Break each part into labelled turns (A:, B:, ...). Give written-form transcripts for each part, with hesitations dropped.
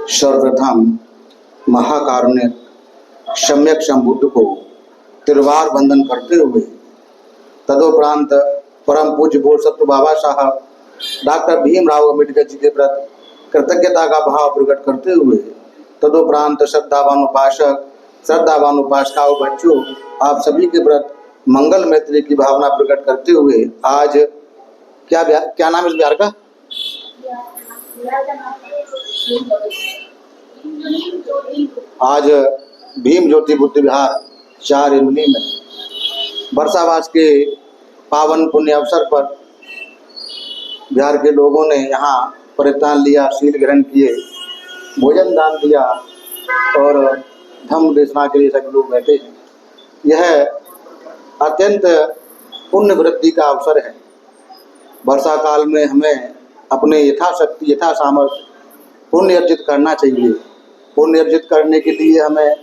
A: सर्वप्रथम महाकारुण्य सम्यक संबुद्ध को तिरुवार वंदन करते हुए तदोपरांत परम पूज्य बोधसत्व बाबा साहब डॉक्टर भीमराव अम्बेडकर जी के प्रति कृतज्ञता का भाव प्रकट करते हुए तदोपरांत श्रद्धावान उपासक श्रद्धावान उपासकाओं बच्चों आप सभी के प्रति मंगल मैत्री की भावना प्रकट करते हुए आज क्या नाम है इस बिहार का? आज भीम ज्योति बुद्ध विहार 4 इमली में वर्षावास के पावन पुण्य अवसर पर बिहार के लोगों ने यहाँ परित्राण लिया, शील ग्रहण किए, भोजन दान दिया और धम्म देशना के लिए सभी लोग बैठे हैं। यह अत्यंत पुण्य वृद्धि का अवसर है। वर्षा काल में हमें अपने यथाशक्ति यथा सामर्थ्य पुण्य अर्जित करना चाहिए। पुण्य अर्जित करने के लिए हमें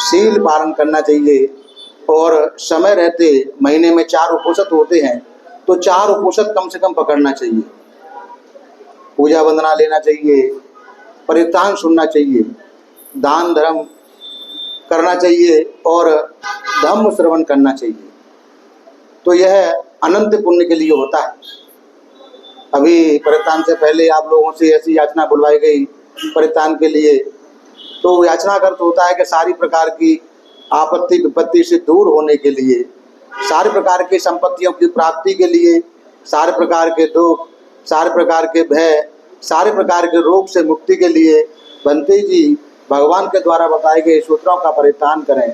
A: शील पालन करना चाहिए और समय रहते महीने में 4 उपोषित होते हैं तो 4 उपोषित कम से कम पकड़ना चाहिए। पूजा वंदना लेना चाहिए, परित्राण सुनना चाहिए, दान धर्म करना चाहिए और धम्म श्रवण करना चाहिए। तो यह अनंत पुण्य के लिए होता है। अभी परित्राण से पहले आप लोगों से ऐसी याचना बुलवाई गई परित्राण के लिए, तो याचना का अर्थ होता है कि सारी प्रकार की आपत्ति विपत्ति से दूर होने के लिए, सारे प्रकार की संपत्तियों की प्राप्ति के लिए, सारे प्रकार के दुख, सारे प्रकार के भय, सारे प्रकार के रोग से मुक्ति के लिए बंते जी भगवान के द्वारा बताए गए सूत्रों का परित्राण करें।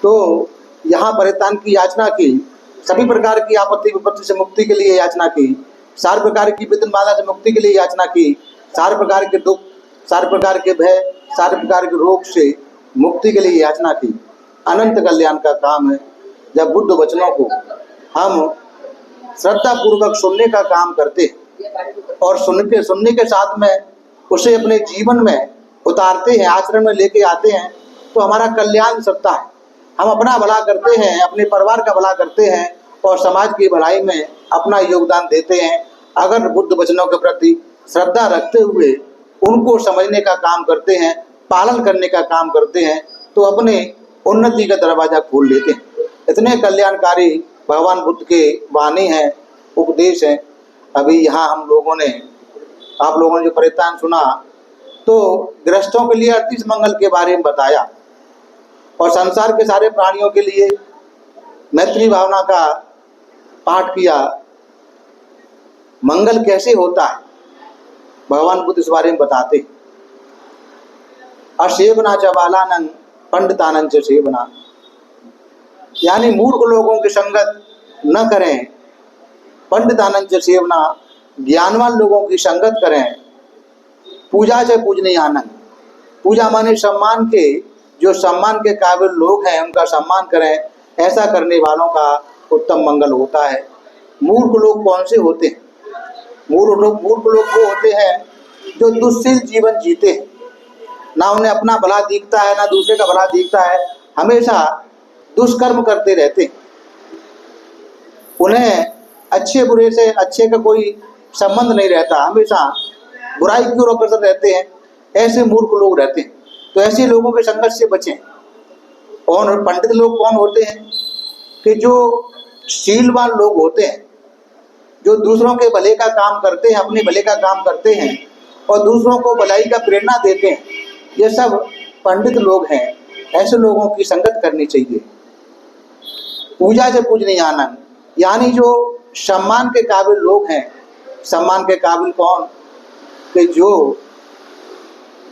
A: तो यहाँ परित्राण की याचना की, सभी प्रकार की आपत्ति विपत्ति से मुक्ति के लिए याचना की, सारे प्रकार की विघ्न बाधा से मुक्ति के लिए याचना की, सारे प्रकार के दुख, सारे प्रकार के भय, सारे प्रकार के रोग से मुक्ति के लिए याचना की। अनंत कल्याण का काम है जब बुद्ध वचनों को हम श्रद्धा पूर्वक सुनने का काम करते हैं और सुनने के साथ में उसे अपने जीवन में उतारते हैं, आचरण में लेके आते हैं, तो हमारा कल्याण सकता है। हम अपना भला करते हैं, अपने परिवार का भला करते हैं और समाज की भलाई में अपना योगदान देते हैं। अगर बुद्ध वचनों के प्रति श्रद्धा रखते हुए उनको समझने का काम करते हैं, पालन करने का काम करते हैं, तो अपने उन्नति का दरवाजा खोल लेते हैं। इतने कल्याणकारी भगवान बुद्ध के वाणी हैं, उपदेश हैं। अभी यहाँ आप लोगों ने जो परित्राण सुना तो गृहस्थों के लिए 38 मंगल के बारे में बताया और संसार के सारे प्राणियों के लिए मैत्री भावना का पाठ किया। मंगल कैसे होता है भगवान बुद्ध इस बारे में बताते। असेवना च बालानंद पंडितानंद च सेवना, यानी मूर्ख लोगों की संगत न करें, पंडितानंद च सेवना, ज्ञानवान लोगों की संगत करें। पूजा से पूजनीय आनंद, पूजा माने सम्मान के, जो सम्मान के काबिल लोग हैं उनका सम्मान करें, ऐसा करने वालों का उत्तम मंगल होता है। मूर्ख लोग कौन से होते हैं? मूर्ख लोग वो होते हैं जो दुष्शील जीवन जीते हैं, ना उन्हें अपना भला दिखता है ना दूसरे का भला दिखता है, हमेशा दुष्कर्म करते रहते हैं। उन्हें अच्छे बुरे से अच्छे का कोई संबंध नहीं रहता, हमेशा बुराई की ओर अग्रसर रहते हैं। ऐसे मूर्ख लोग रहते हैं, तो ऐसे लोगों के संघर्ष से बचें। और पंडित लोग कौन होते हैं? कि जो शीलवान लोग होते हैं, जो दूसरों के भले का काम करते हैं, अपने भले का काम करते हैं और दूसरों को भलाई का प्रेरणा देते हैं, ये सब पंडित लोग हैं। ऐसे लोगों की संगत करनी चाहिए। पूजा से पूजनीय आनंद, यानी जो सम्मान के काबिल लोग हैं। सम्मान के काबिल कौन? कि जो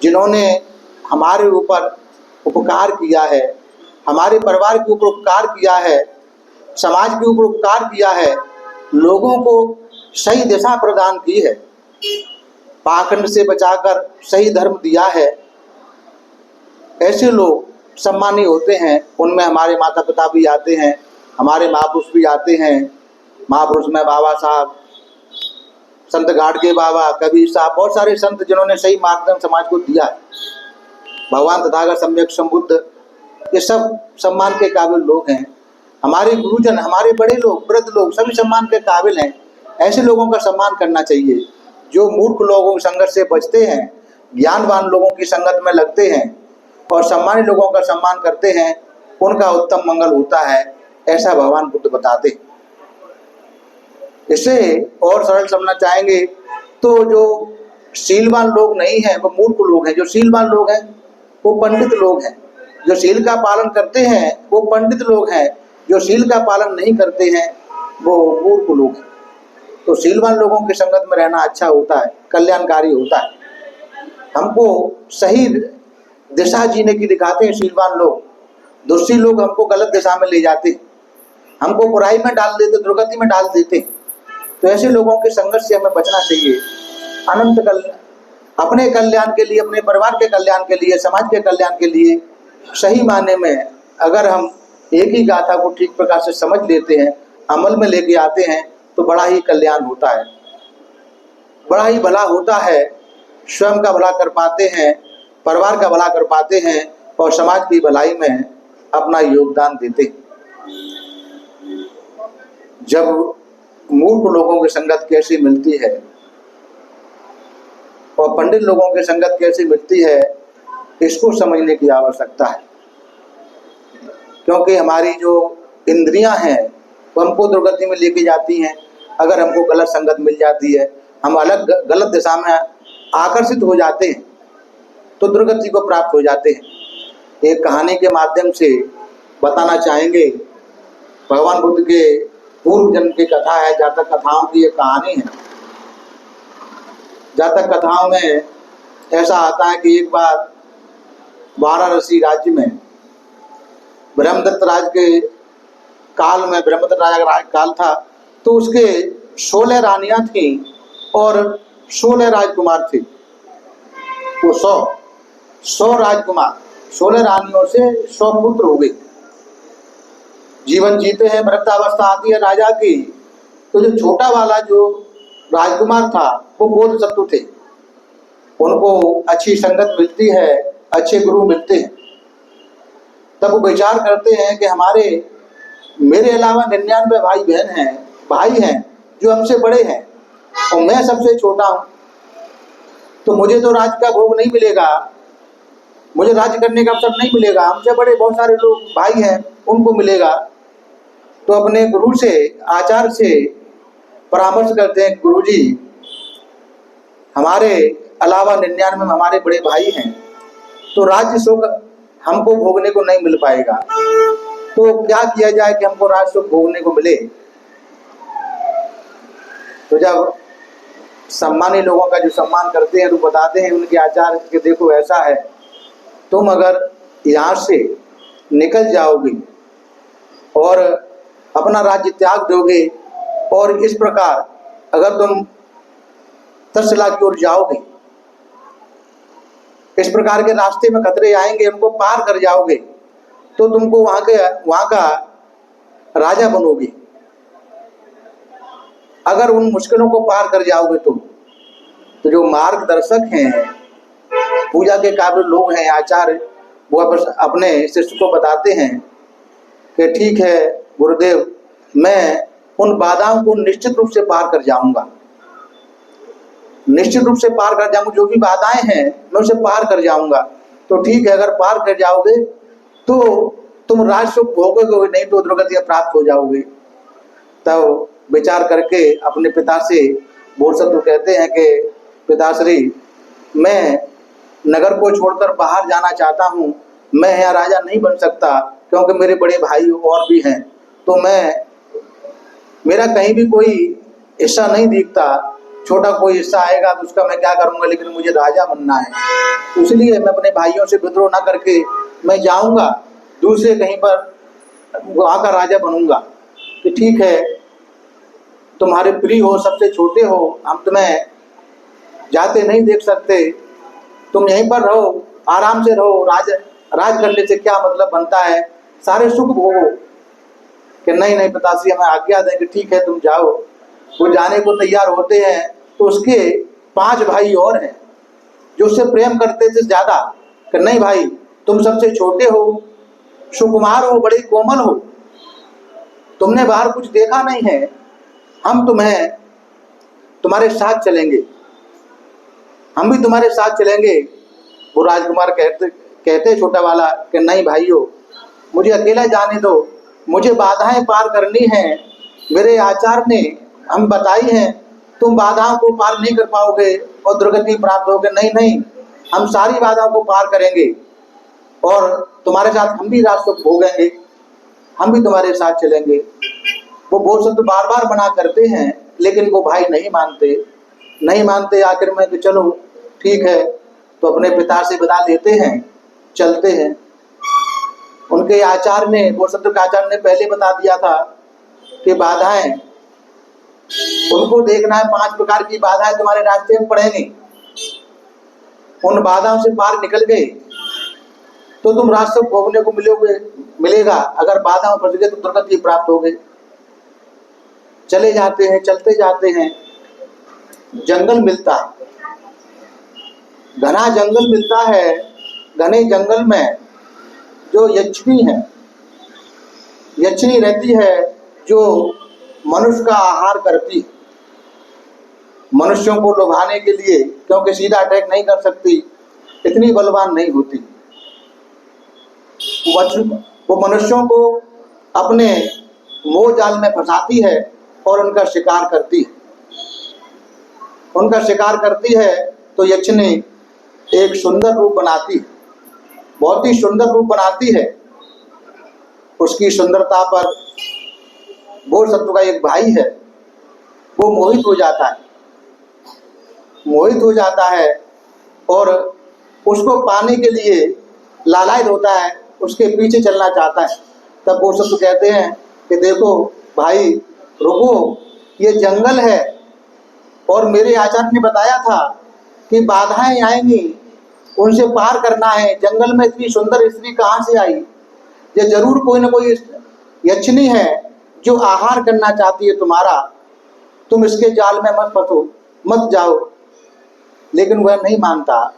A: जिन्होंने हमारे ऊपर उपकार किया है, हमारे परिवार के ऊपर उपकार किया है, समाज के ऊपर उपकार किया है, लोगों को सही दिशा प्रदान की है, पाखंड से बचाकर सही धर्म दिया है, ऐसे लोग सम्मानीय होते हैं। उनमें हमारे माता पिता भी आते हैं, हमारे महापुरुष भी आते हैं। महापुरुष में बाबा साहब, संत गाडगे बाबा, कबीर साहब, बहुत सारे संत जिन्होंने सही मार्गदर्शन समाज को दिया है। भगवान तथागत सम्यक संबुद्ध, ये सब सम्मान के काबिल लोग हैं। हमारे गुरुजन, हमारे बड़े लोग, वृद्ध लोग, सभी सम्मान के काबिल हैं। ऐसे लोगों का सम्मान करना चाहिए जो मूर्ख लोगों के संघर्ष से बचते हैं, ज्ञानवान लोगों की संगत में लगते हैं और सम्मानित लोगों का सम्मान करते हैं, उनका उत्तम मंगल होता है, ऐसा भगवान बुद्ध बताते। इसे और सरल समझना चाहेंगे तो जो शीलवान लोग नहीं हैं वो मूर्ख लोग हैं, जो शीलवान लोग हैं वो पंडित लोग हैं, जो शील का पालन करते हैं वो पंडित लोग हैं, जो शील का पालन नहीं करते हैं वो मूर्ख लोग हैं। तो शीलवान लोगों की संगत में रहना अच्छा होता है, कल्याणकारी होता है। हमको सही दिशा जीने की दिखाते हैं शीलवान लोग, दुष्शील लोग हमको गलत दिशा में ले जाते, हमको बुराई में डाल देते, दुर्गति में डाल देते। तो ऐसे लोगों के संघर्ष से हमें बचना चाहिए। अनंत अपने कल्याण के लिए, अपने परिवार के कल्याण के लिए, समाज के कल्याण के लिए सही मायने में अगर हम एक ही गाथा को ठीक प्रकार से समझ लेते हैं, अमल में लेके आते हैं, तो बड़ा ही कल्याण होता है, बड़ा ही भला होता है। स्वयं का भला कर पाते हैं, परिवार का भला कर पाते हैं और समाज की भलाई में अपना योगदान देते हैं। जब मूर्ख लोगों की संगत कैसी मिलती है और पंडित लोगों की संगत कैसी मिलती है, इसको समझने की आवश्यकता है। क्योंकि हमारी जो इंद्रियां हैं वो हमको दुर्गति में लेके जाती हैं। अगर हमको गलत संगत मिल जाती है, हम अलग गलत दिशा में आकर्षित हो जाते हैं तो दुर्गति को प्राप्त हो जाते हैं। एक कहानी के माध्यम से बताना चाहेंगे, भगवान बुद्ध के पूर्व जन्म की कथा है, जातक कथाओं की एक कहानी है। जातक कथाओं में ऐसा आता है कि एक बार वाराणसी राज्य में ब्रह्मदत्त राज के काल में, ब्रह्मदत्त राजा का काल था, तो उसके 16 रानियां थी और 16 राजकुमार थे। वो 100 राजकुमार, 16 रानियों से 100 पुत्र हो गए। जीवन जीते हैं, वृद्धावस्था आती है राजा की, तो जो छोटा वाला जो राजकुमार था वो बोधसत्व थे, उनको अच्छी संगत मिलती है, अच्छे गुरु मिलते हैं। तब वो विचार करते हैं कि मेरे अलावा 99 भाई हैं जो हमसे बड़े हैं और मैं सबसे छोटा हूँ, तो मुझे तो राज्य का भोग नहीं मिलेगा, मुझे राज्य करने का अवसर नहीं मिलेगा। हमसे बड़े बहुत सारे लोग भाई हैं, उनको मिलेगा। तो अपने गुरु से, आचार्य से परामर्श करते हैं, गुरुजी हमारे अलावा 99 हमारे बड़े भाई हैं, तो राज्य सुख हमको भोगने को नहीं मिल पाएगा, तो क्या किया जाए कि हमको राज्य सुख भोगने को मिले। तो जब सम्मानित लोगों का जो सम्मान करते हैं तो बताते हैं उनके आचार्य कि देखो ऐसा है, तुम अगर यहाँ से निकल जाओगे और अपना राज्य त्याग दोगे और इस प्रकार अगर तुम तक्षशिला की ओर जाओगे, इस प्रकार के रास्ते में खतरे आएंगे, उनको पार कर जाओगे, तो तुमको वहां का राजा बनोगे। अगर उन मुश्किलों को पार कर जाओगे तो जो मार्गदर्शक हैं, पूजा के काबिल लोग हैं, आचार्य, वो अपने शिष्य को बताते हैं कि ठीक है गुरुदेव, मैं उन बाधाओं को निश्चित रूप से पार कर जाऊंगा, निश्चित रूप से पार कर जाऊंगा, जो भी बाधाएं हैं मैं उसे पार कर जाऊंगा। तो ठीक है, अगर पार कर जाओगे तो तुम राज सुख भोगोगे, नहीं तो दुर्गति प्राप्त हो जाओगे। तब विचार करके अपने पिता से बोधसत्व कहते हैं कि पिताश्री, मैं नगर को छोड़कर बाहर जाना चाहता हूँ, मैं यहाँ राजा नहीं बन सकता क्योंकि मेरे बड़े भाई और भी हैं, तो मेरा कहीं भी कोई हिस्सा नहीं दिखता, छोटा कोई हिस्सा आएगा तो उसका मैं क्या करूँगा, लेकिन मुझे राजा बनना है। तो इसलिए मैं अपने भाइयों से विद्रोह ना करके मैं जाऊँगा दूसरे कहीं पर, वहाँ का राजा बनूंगा। कि ठीक है, तुम्हारे प्रिय हो, सबसे छोटे हो, हम तुम्हें जाते नहीं देख सकते, तुम यहीं पर रहो, आराम से रहो, राज करने से क्या मतलब बनता है, सारे सुख भोगो। कि नहीं पिताश्री, हमें आज्ञा दें कि ठीक है तुम जाओ। वो जाने को तैयार होते हैं तो उसके 5 भाई और हैं जो उससे प्रेम करते थे ज्यादा, कि नहीं भाई, तुम सबसे छोटे हो, सुकुमार हो, बड़े कोमल हो, तुमने बाहर कुछ देखा नहीं है, हम तुम्हारे साथ चलेंगे। हम भी तुम्हारे साथ चलेंगे। वो राजकुमार कहते छोटा वाला कि नहीं भाइयों, मुझे अकेला जाने दो, मुझे बाधाएं पार करनी हैं। मेरे आचार्य ने हम बताई हैं, तुम बाधाओं को पार नहीं कर पाओगे और दुर्गति प्राप्त होगे। नहीं नहीं, हम सारी बाधाओं को पार करेंगे और तुम्हारे साथ हम भी रास्ते भोगेंगे, हम भी तुम्हारे साथ चलेंगे। वो बोल सकते बार बार मना करते हैं, लेकिन वो भाई नहीं मानते। आखिर में कि चलो ठीक है, तो अपने पिता से विदा लेते हैं, चलते हैं। उनके आचार्य ने, बोधसत्व के आचार्य ने पहले बता दिया था कि बाधाएं उनको देखना है, 5 प्रकार की बाधाएं तुम्हारे रास्ते में पड़ेंगी। उन बाधाओं से पार निकल गए तो तुम रास्ते भोगने को मिलेगा। अगर बाधाओं फंस गए तो दुर्गति प्राप्त हो गई। चले जाते हैं, चलते जाते हैं। जंगल मिलता है, घना जंगल मिलता है। घने जंगल में जो यक्षिणी है, यक्षिणी रहती है जो मनुष्य का आहार करती है, मनुष्यों को लुभाने के लिए, क्योंकि सीधा अटैक नहीं कर सकती, इतनी बलवान नहीं होती। वो मनुष्यों को अपने मोह जाल में फंसाती है और उनका शिकार करती है। तो यक्षिणी एक सुंदर रूप बनाती है, बहुत ही सुंदर रूप बनाती है। उसकी सुंदरता पर बोधसत्व का एक भाई है, वो मोहित हो जाता है और उसको पाने के लिए लालायित होता है, उसके पीछे चलना चाहता है। तब बोधसत्व कहते हैं कि देखो भाई रुको, ये जंगल है और मेरे आचार्य ने बताया था कि बाधाएं आएंगी, उनसे पार करना है। जंगल में इतनी सुंदर स्त्री कहाँ से आई? ये जरूर कोई ना कोई यक्षिणी है जो आहार करना चाहती है तुम्हारा। तुम इसके जाल में मत फंसो, मत जाओ। लेकिन वह नहीं मानता,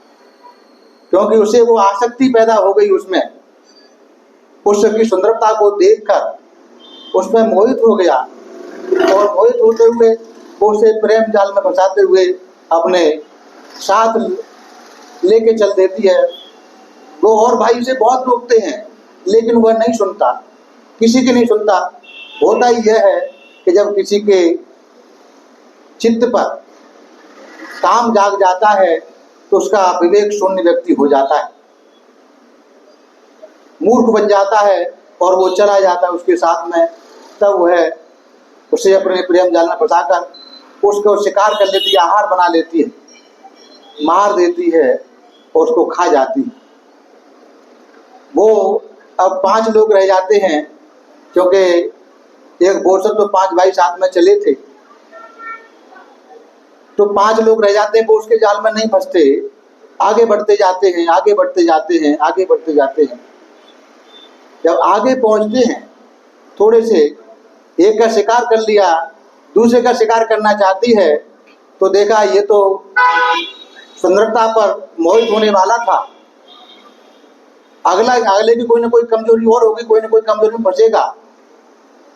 A: क्योंकि उसे वो आसक्ति पैदा हो गई उसमें। उसकी सुंदरता को देखकर उसमें मोहित हो गया और मोहित होते हुए वो उसे प्रेम जाल में फंसाते हुए अपने साथ लेके चल देती है। वो और भाई उसे बहुत रोकते हैं, लेकिन वह नहीं सुनता, किसी की नहीं सुनता। होता ही यह है कि जब किसी के चित्त पर काम जाग जाता है तो उसका विवेक शून्य व्यक्ति हो जाता है, मूर्ख बन जाता है और वो चला जाता है उसके साथ में। तब वह उसे अपने प्रेम जाल में फंसाकर उसको शिकार कर लेती है, आहार बना लेती है, मार देती है और उसको खा जाती है। वो अब 5 लोग रह जाते हैं, क्योंकि एक बोधसत्व तो 5 भाई साथ में चले थे, तो 5 लोग रह जाते हैं। वो उसके जाल में नहीं फंसते, आगे बढ़ते जाते हैं, आगे बढ़ते जाते हैं, आगे बढ़ते जाते हैं। जब आगे पहुंचते हैं, थोड़े से एक का शिकार कर लिया, दूसरे का शिकार करना चाहती है, तो देखा ये तो सुंदरता पर मोहित होने वाला था, अगले की कोई ना कोई कमजोरी और होगी, कोई ना कोई कमजोरी में फंसेगा।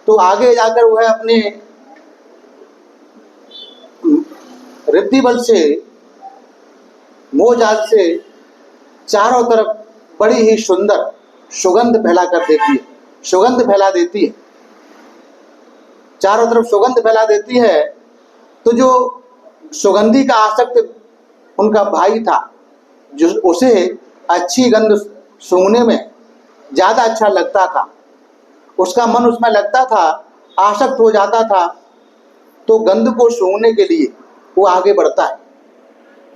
A: तो आगे जाकर वह अपने रिद्धि बल से, मोह जाल से चारों तरफ बड़ी ही सुंदर सुगंध फैला देती है, चारों तरफ सुगंध फैला देती है। तो जो सुगंधी का आसक्त उनका भाई था, जो उसे अच्छी गंध सूंघने में ज्यादा अच्छा लगता था, उसका मन उसमें लगता था, आसक्त हो जाता था, तो गंध को सूंघने के लिए वो आगे बढ़ता है।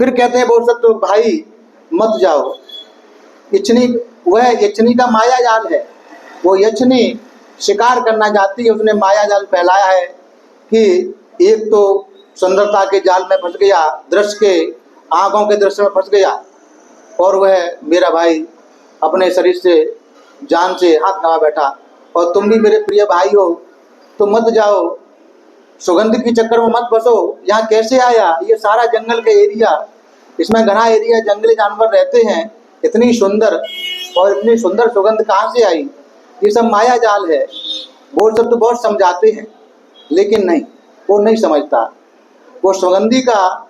A: फिर कहते हैं बोधसत्व तो भाई मत जाओ, वह यक्षिणी का माया जाल है। वो यक्षिणी शिकार करना चाहती है, उसने माया जाल फैलाया है कि एक तो सुंदरता के जाल में फंस गया, दृश्य के, आंखों के दृश्य में फंस गया, और वह मेरा भाई अपने शरीर से, जान से हाथ गंवा बैठा। और तुम भी मेरे प्रिय भाई हो, तो मत जाओ, सुगंध के चक्कर में मत फंसो। यहाँ कैसे आया? ये सारा जंगल का एरिया, इसमें घना एरिया, जंगली जानवर रहते हैं, इतनी सुंदर और इतनी सुंदर सुगंध कहाँ से आई? ये सब माया जाल है। वो सब तो बहुत समझाते हैं, लेकिन नहीं, वो नहीं समझता। वो सुगंधी का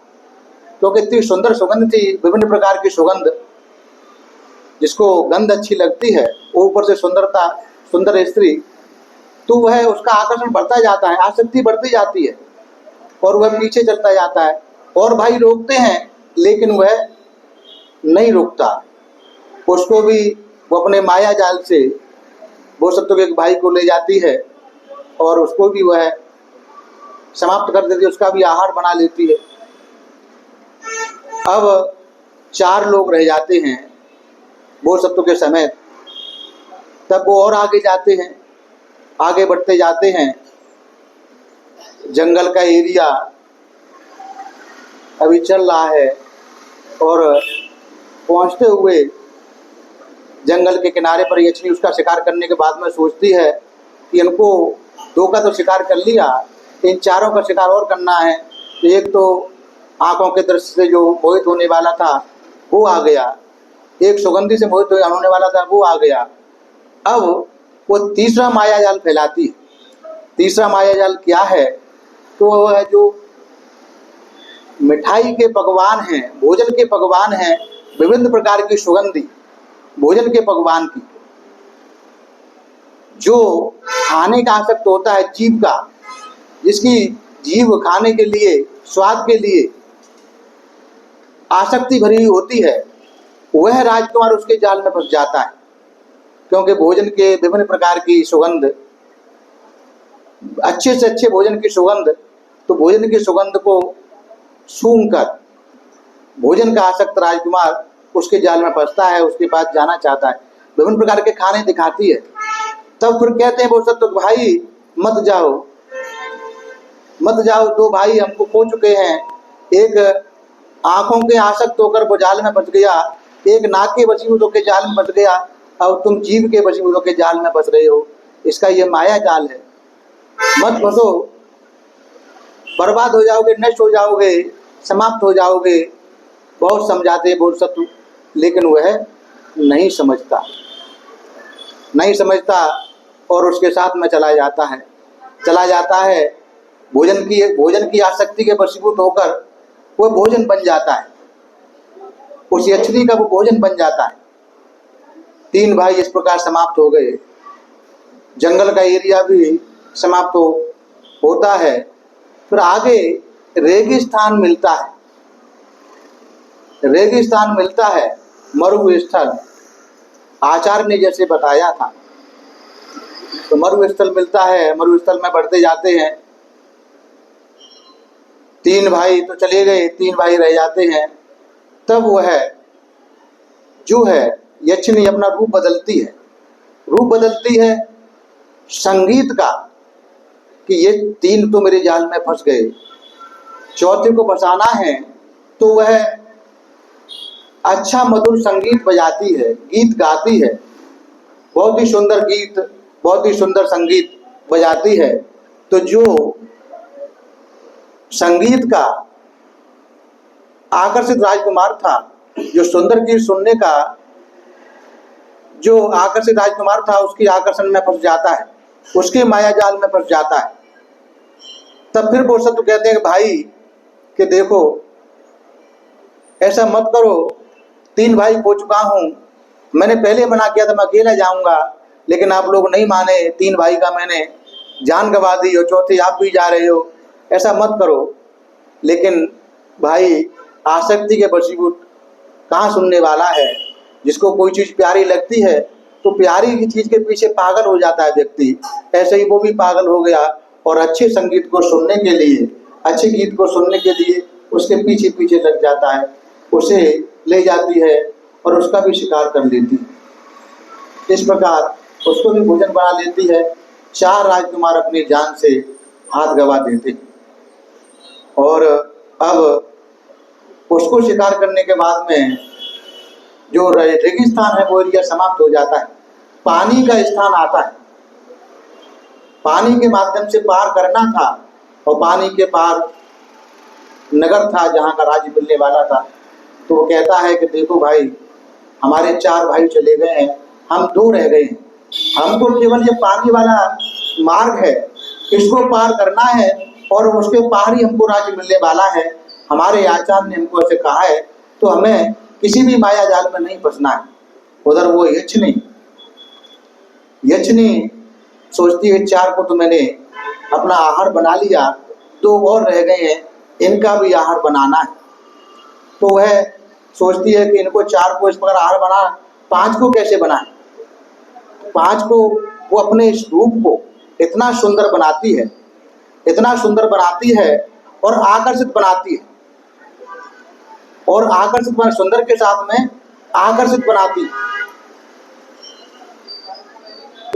A: क्योंकि इतनी सुंदर सुगंध थी, विभिन्न प्रकार की सुगंध, जिसको गंध अच्छी लगती है, ऊपर से सुंदरता, सुंदर स्त्री, तो वह उसका आकर्षण बढ़ता जाता है, आसक्ति बढ़ती जाती है और वह पीछे चलता जाता है। और भाई रोकते हैं लेकिन वह नहीं रुकता, उसको भी वो अपने माया जाल से वो सब तो एक भाई को ले जाती है और उसको भी वह समाप्त कर देती है, उसका भी आहार बना लेती है। अब 4 लोग रह जाते हैं वो सत्व के समेत। तब वो और आगे जाते हैं, आगे बढ़ते जाते हैं। जंगल का एरिया अभी चल रहा है और पहुंचते हुए जंगल के किनारे पर यक्षिणी उसका शिकार करने के बाद में सोचती है कि इनको 2 का तो शिकार कर लिया, इन 4 का शिकार और करना है। एक तो आंखों के दृश्य से जो मोहित होने वाला था वो आ गया, एक सुगंधी से मोहित होने वाला था वो आ गया। अब वो तीसरा माया जाल फैलाती है। तीसरा माया जाल क्या है? तो वह है जो मिठाई के पकवान हैं, भोजन के पकवान हैं, विभिन्न प्रकार की सुगंधी भोजन के पकवान की, जो खाने का आसक्त होता है जीव का, जिसकी जीव खाने के लिए, स्वाद के लिए आसक्ति भरी हुई होती है, वह राजकुमार उसके जाल में फंस जाता है। क्योंकि भोजन के विभिन्न प्रकार की सुगंध, अच्छे से अच्छे भोजन की सुगंध, तो भोजन की सुगंध को सूंघकर भोजन का आसक्त राजकुमार उसके जाल में फंसता है, उसके पास जाना चाहता है, विभिन्न प्रकार के खाने दिखाती है। तब फिर कहते हैं वो सब तो भाई मत जाओ, मत जाओ, 2 भाई हमको खो चुके हैं। एक आंखों के आसक्त होकर वो जाल में फंस गया, एक नाक के वशीभूत होकर जाल में फंस गया, और तुम जीव के वशीभूत होकर जाल में फंस रहे हो। इसका ये माया जाल है, मत फंसो, बर्बाद हो जाओगे, नष्ट हो जाओगे, समाप्त हो जाओगे। बहुत समझाते बोधसत्व, लेकिन वह नहीं समझता, नहीं समझता और उसके साथ में चला जाता है। भोजन की आसक्ति के वशीभूत होकर वो भोजन बन जाता है, उस यक्षिणी का वो भोजन बन जाता है। 3 भाई इस प्रकार समाप्त हो गए। जंगल का एरिया भी समाप्त होता है। फिर आगे रेगिस्तान मिलता है, रेगिस्तान मिलता है, मरुस्थल। आचार्य ने जैसे बताया था, तो मरुस्थल मिलता है। मरुस्थल में बढ़ते जाते हैं। 3 भाई तो चले गए, 3 भाई रह जाते हैं। तब वह जो है यक्षिणी अपना रूप बदलती है संगीत का, कि ये 3 तो मेरे जाल में फंस गए, 4थे को फंसाना है। तो वह अच्छा मधुर संगीत बजाती है, गीत गाती है, बहुत ही सुंदर गीत, बहुत ही सुंदर संगीत बजाती है। तो जो संगीत का आकर्षित राजकुमार था, जो सुंदर गीत सुनने का जो आकर्षित राजकुमार था, उसकी आकर्षण में फंस जाता है, उसके माया जाल में फंस जाता है। तब फिर वो सब तो कहते हैं भाई कि देखो ऐसा मत करो, 3 भाई खो चुका हूँ, मैंने पहले मना किया था मैं अकेला जाऊंगा, लेकिन आप लोग नहीं माने, 3 भाई का मैंने जान गंवा दी और 4थे आप भी जा रहे हो, ऐसा मत करो। लेकिन भाई आसक्ति के वशीभूत कहाँ सुनने वाला है? जिसको कोई चीज़ प्यारी लगती है तो प्यारी की चीज़ के पीछे पागल हो जाता है व्यक्ति। ऐसे ही वो भी पागल हो गया और अच्छे संगीत को सुनने के लिए, अच्छे गीत को सुनने के लिए उसके पीछे पीछे लग जाता है, उसे ले जाती है और उसका भी शिकार कर लेती है। इस प्रकार उसको भी भोजन बना लेती है। 4 राजकुमार अपनी जान से हाथ गंवा देते और अब उसको शिकार करने के बाद में जो रेगिस्तान है वो एरिया समाप्त हो जाता है। पानी का स्थान आता है, पानी के माध्यम से पार करना था और पानी के पार नगर था जहाँ का राज्य मिलने वाला था। तो वो कहता है कि देखो भाई, हमारे 4 भाई चले गए हैं, हम 2 रह गए हैं, हमको केवल ये पानी वाला मार्ग है, इसको पार करना है और उसके पार ही हमको राज्य मिलने वाला है। हमारे आचार्य ने हमको ऐसे कहा है, तो हमें किसी भी माया जाल में नहीं फंसना है। उधर वो यक्षिणी सोचती है 4 को तो मैंने अपना आहार बना लिया, 2 और रह गए हैं, इनका भी आहार बनाना है। तो वह सोचती है कि इनको 4 को इस प्रकार आहार बना, 5 को कैसे बनाए। 5 को वो अपने इस रूप को इतना सुंदर बनाती है, इतना सुंदर बनाती है और आकर्षित बनाती है, और आकर्षित बना, सुंदर के साथ में आकर्षित बनाती है।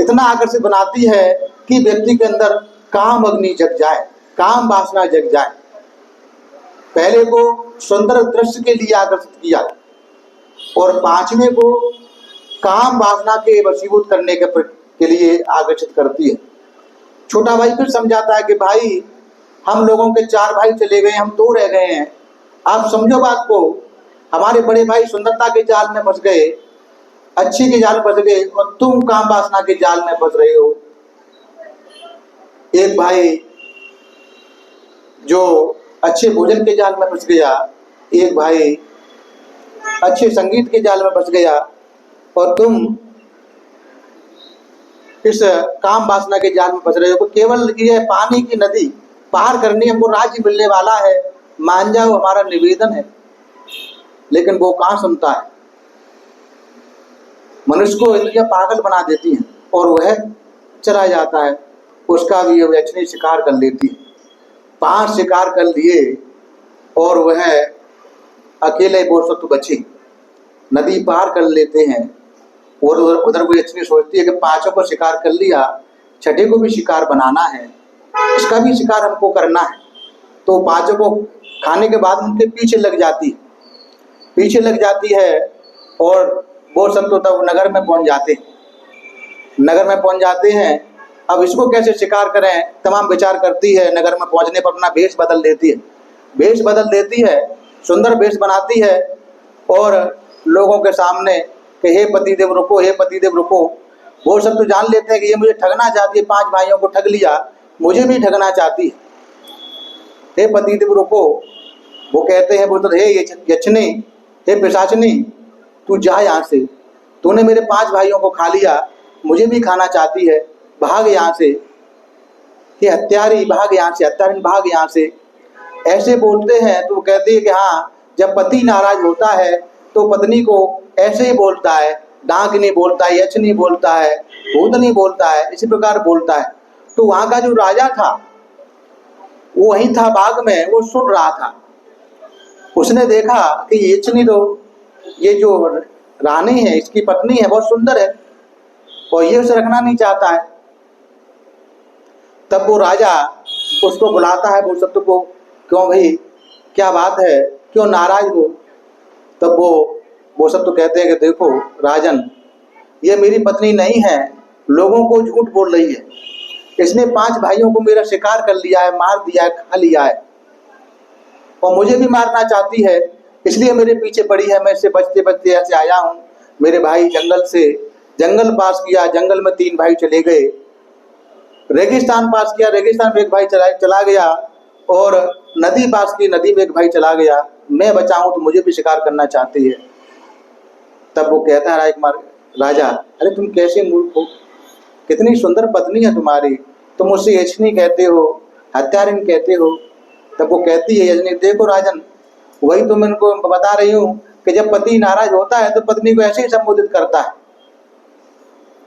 A: इतना आकर्षित बनाती है कि व्यक्ति के अंदर काम अग्नि जग जाए, काम वासना जग जाए। पहले को सुंदर दृश्य के लिए आकर्षित किया और 5वें को काम वासना के वशीभूत करने के लिए आकर्षित करती है। छोटा भाई फिर समझाता है कि भाई हम लोगों के 4 भाई चले गए, हम 2 रह गए हैं, आप समझो बात को। हमारे बड़े भाई सुंदरता के जाल में फंस गए, अच्छे के जाल में फंस गए, और तुम काम वासना के जाल में फंस रहे हो। एक भाई जो अच्छे भोजन के जाल में फंस गया, एक भाई अच्छे संगीत के जाल में फंस गया, और तुम इस काम वासना के जाल में फंस रहे हो। केवल ये पानी की नदी पार करनी, हमको राज्य मिलने वाला है, मान जाओ, हमारा निवेदन है। लेकिन वो कहाँ सुनता है। मनुष्य को इंद्रियां पागल बना देती हैं और वह चला जाता है, उसका भी यक्षिणी शिकार कर लेती है। 5 शिकार कर लिए और वह अकेले बोसत्व बचे, नदी पार कर लेते हैं। और उधर वो यक्षिणी सोचती है कि 5 को शिकार कर लिया, 6ठे को भी शिकार बनाना है, इसका भी शिकार हमको करना है। तो 5 को खाने के बाद उनके पीछे लग जाती है और वो सब तो तब नगर में पहुंच जाते हैं। अब इसको कैसे शिकार करें, तमाम विचार करती है। नगर में पहुंचने पर अपना भेष बदल देती है, सुंदर भेष बनाती है और लोगों के सामने कि हे पतिदेव रुको। वो सब तो जान लेते हैं कि ये मुझे ठगना चाहती है, 5 भाइयों को ठग लिया, मुझे भी ठगना चाहती है। हे पतिदेव रुको। वो कहते हैं, बोलते हे यक्षिणी, हे पिशाचिनी, तू जा यहाँ से, तूने मेरे 5 भाइयों को खा लिया, मुझे भी खाना चाहती है, भाग यहाँ से। कि हत्यारी भाग यहाँ से, हत्यारिन भाग यहाँ से। ऐसे बोलते हैं तो वो कहती है कि हाँ, जब पति नाराज होता है तो पत्नी को ऐसे ही बोलता है, डांक नहीं बोलता है, यक्ष नहीं बोलता है, भूत नहीं बोलता है, इसी प्रकार बोलता है। तो वहाँ का जो राजा था वो वहीं था बाग में, वो सुन रहा था। उसने देखा कि यक्षिणी तो ये जो रानी है, इसकी पत्नी है, बहुत सुंदर है और ये उसे रखना नहीं चाहता है। तब वो राजा उसको बुलाता है, वो सत्य को, क्यों भाई, क्या बात है, क्यों नाराज हो। तब वो सब तो कहते हैं कि देखो राजन, ये मेरी पत्नी नहीं है, लोगों को झूठ बोल रही है, इसने 5 भाइयों को मेरा शिकार कर लिया है, मार दिया है, खा लिया है और मुझे भी मारना चाहती है, इसलिए मेरे पीछे पड़ी है। मैं इससे बचते बचते ऐसे आया हूँ। मेरे भाई जंगल पास किया, जंगल में 3 भाई चले गए, रेगिस्तान पास किया, रेगिस्तान में एक भाई चला गया, और नदी पास की, नदी में एक भाई चला गया। मैं बचा हूं तो मुझे भी शिकार करना चाहती है। तब वो कहता है राजा, अरे तुम कैसे मूर्ख हो, कितनी सुंदर पत्नी है तुम्हारी, तुम उससे यक्षिणी कहते हो, हत्यारिन कहते हो। तब वो कहती है यक्षिणी, देखो राजन, वही तो मैं इनको बता रही हूँ कि जब पति नाराज होता है तो पत्नी को ऐसे ही संबोधित करता है।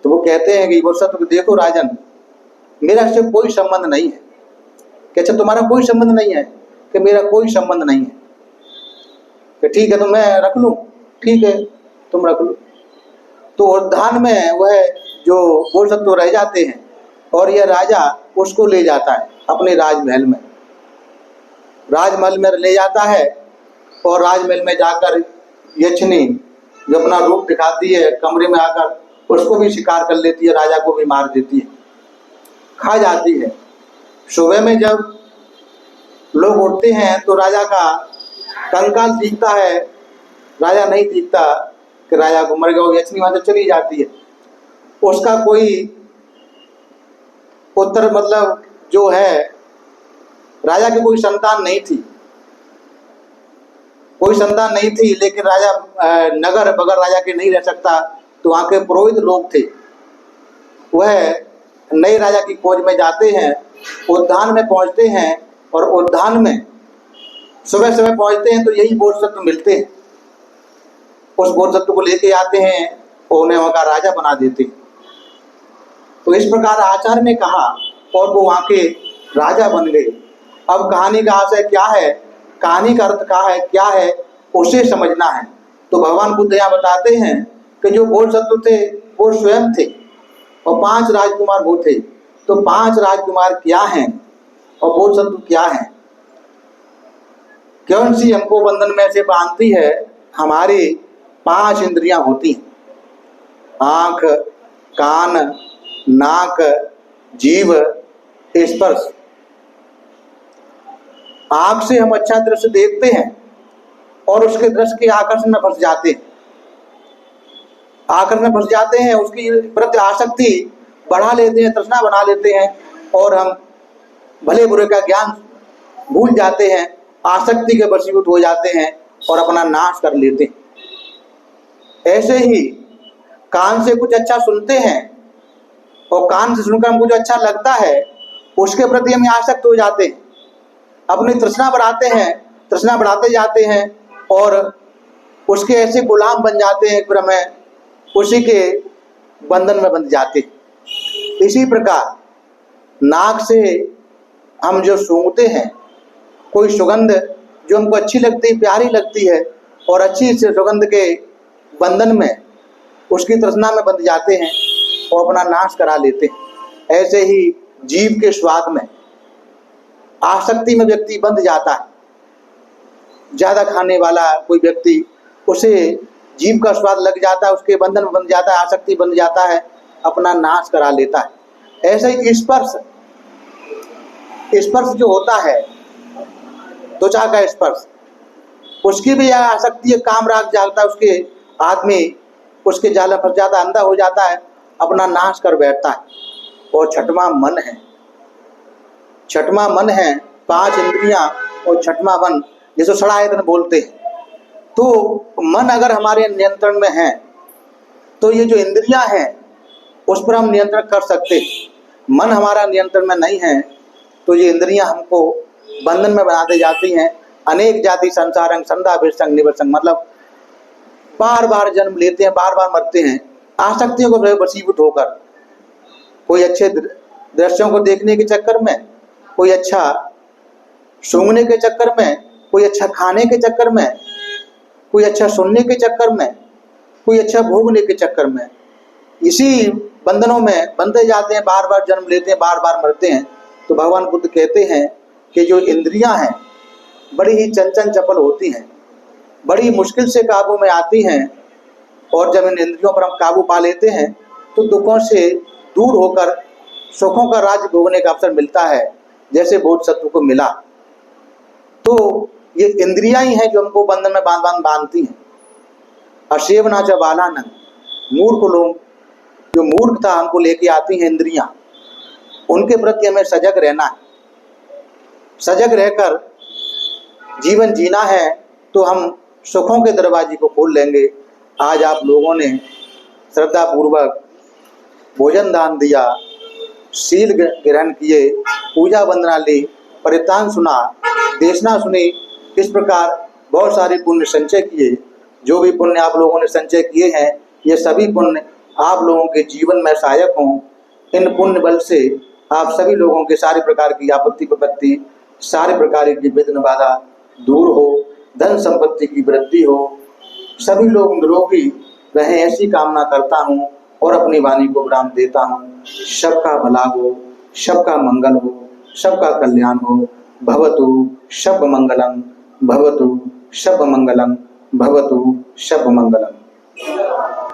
A: तो वो कहते हैं कि वो सब, देखो राजन, मेरा इससे कोई संबंध नहीं है। कि अच्छा तुम्हारा कोई संबंध नहीं है? कि मेरा कोई संबंध नहीं है। कि ठीक है, तो मैं रख लूं? ठीक है, तुम रख लो। तो उद्यान में वह जो बोल सकते रह जाते हैं और यह राजा उसको ले जाता है अपने राजमहल में। राजमहल में ले जाता है और राजमहल में जाकर यक्षिणी जो अपना रूप दिखाती है, कमरे में आकर उसको भी शिकार कर लेती है, राजा को भी मार देती है, खा जाती है। सुबह में जब लोग उठते हैं तो राजा का कंकाल दिखता है, राजा नहीं दिखता कि राजा को मर गया। यक्षिणी वहां से चली जाती है। उसका कोई उत्तर, मतलब जो है, राजा की कोई संतान नहीं थी। कोई संतान नहीं थी, लेकिन राजा नगर बगैर राजा के नहीं रह सकता, तो वहाँ के पुरोहित लोग थे, वह नए राजा की खोज में जाते हैं, उद्यान में पहुँचते हैं, और उद्यान में सुबह सुबह पहुँचते हैं तो यही बोधसत्व मिलते हैं। उस बोधसत्व को लेके आते हैं और उन्हें वहाँ का राजा बना देते हैं। तो इस प्रकार आचार्य ने कहा और वो वहाँ के राजा बन गए। अब कहानी का आशय क्या है, कहानी का अर्थ क्या है उसे समझना है। तो भगवान बुद्ध यहाँ बताते हैं कि जो बोधसत्व थे वो स्वयं थे और 5 राजकुमार वो थे। तो 5 राजकुमार क्या हैं और बोधसत्व क्या है? कौन सी हमको बंधन में से बांधती है? हमारी 5 इंद्रियां होती हैं, आँख, कान, नाक, जीभ, स्पर्श। आँख से हम अच्छा दृश्य देखते हैं और उसके दृश्य के आकर्षण में फंस जाते हैं, उसकी प्रति आसक्ति बढ़ा लेते हैं, तृष्णा बना लेते हैं और हम भले बुरे का ज्ञान भूल जाते हैं, आसक्ति के वशीभूत हो जाते हैं और अपना नाश कर लेते हैं। ऐसे ही कान से कुछ अच्छा सुनते हैं और कान से सुनकर हमको जो अच्छा लगता है उसके प्रति हम आसक्त हो जाते हैं, अपनी तृष्णा बढ़ाते जाते हैं और उसके ऐसे गुलाम बन जाते हैं, फिर हमें उसी के बंधन में बंध जाते हैं। इसी प्रकार नाक से हम जो सूंघते हैं, कोई सुगंध जो हमको अच्छी लगती, प्यारी लगती है और अच्छी से सुगंध के बंधन में, उसकी तृष्णा में बंध जाते हैं और अपना नाश करा लेते हैं। ऐसे ही जीभ के स्वाद में आसक्ति में व्यक्ति बंध जाता है। ज़्यादा खाने वाला कोई व्यक्ति, उसे जीभ का स्वाद लग जाता है, उसके बंधन में बंध जाता है, आसक्ति बंध जाता है, अपना नाश करा लेता है। ऐसे ही स्पर्श जो होता है, त्वचा का स्पर्श, उसकी भी आसक्ति, काम राग जागता है, उसके आदमी उसके जाल में फंस जाता है, अंधा हो जाता है, अपना नाश कर बैठता है। और छठवां मन है, 5 इंद्रियां और छठवां मन, जिसे षडायतन बोलते हैं। तो मन अगर हमारे नियंत्रण में है तो ये जो इंद्रियां हैं उस पर हम नियंत्रण कर सकते हैं। मन हमारा नियंत्रण में नहीं है तो ये इंद्रियां हमको बंधन में बनाते जाती हैं। अनेक जाति संसारंग संधा विसंग निवसंग, मतलब बार बार जन्म लेते हैं, बार बार मरते हैं, आसक्तियों को वशीभूत होकर। कोई अच्छे दृश्यों को देखने के चक्कर में, कोई अच्छा सूंघने के चक्कर में, कोई अच्छा खाने के चक्कर में, कोई अच्छा सुनने के चक्कर में, कोई अच्छा भोगने के चक्कर में, इसी बंधनों में बंधे जाते हैं, बार बार जन्म लेते हैं, बार बार मरते हैं। तो भगवान बुद्ध कहते हैं कि जो इंद्रियां हैं बड़ी ही चंचल चपल होती हैं, बड़ी मुश्किल से काबू में आती हैं, और जब इन इंद्रियों पर हम काबू पा लेते हैं तो दुखों से दूर होकर सुखों का राज्य भोगने का अवसर मिलता है, जैसे बोधसत्व को मिला। तो ये इंद्रियां ही हैं जो हमको बंधन में बांधती हैं। असेवना च बालानंद, मूर्ख लोग, जो मूर्खता हमको लेके आती हैं इंद्रियां, उनके प्रति हमें सजग रहना है। सजग रहकर जीवन जीना है तो हम सुखों के दरवाजे को खोल लेंगे। आज आप लोगों ने श्रद्धा पूर्वक भोजन दान दिया, शील ग्रहण किए, पूजा वंदना ली, परितान सुना, देशना सुनी, इस प्रकार बहुत सारे पुण्य संचय किए। जो भी पुण्य आप लोगों ने संचय किए हैं, ये सभी पुण्य आप लोगों के जीवन में सहायक हों। इन पुण्य बल से आप सभी लोगों के सारे प्रकार की आपत्ति विपत्ति, सारे प्रकार की विघ्न बाधा दूर हो, धन संपत्ति की वृद्धि हो, सभी लोग निरोगी रहें, ऐसी कामना करता हूँ और अपनी वाणी को विराम देता हूँ। सबका भला हो, सबका मंगल हो, सबका कल्याण हो। भवतु शब मंगलम, भवतु शब मंगलम, भवतु शब मंगलम।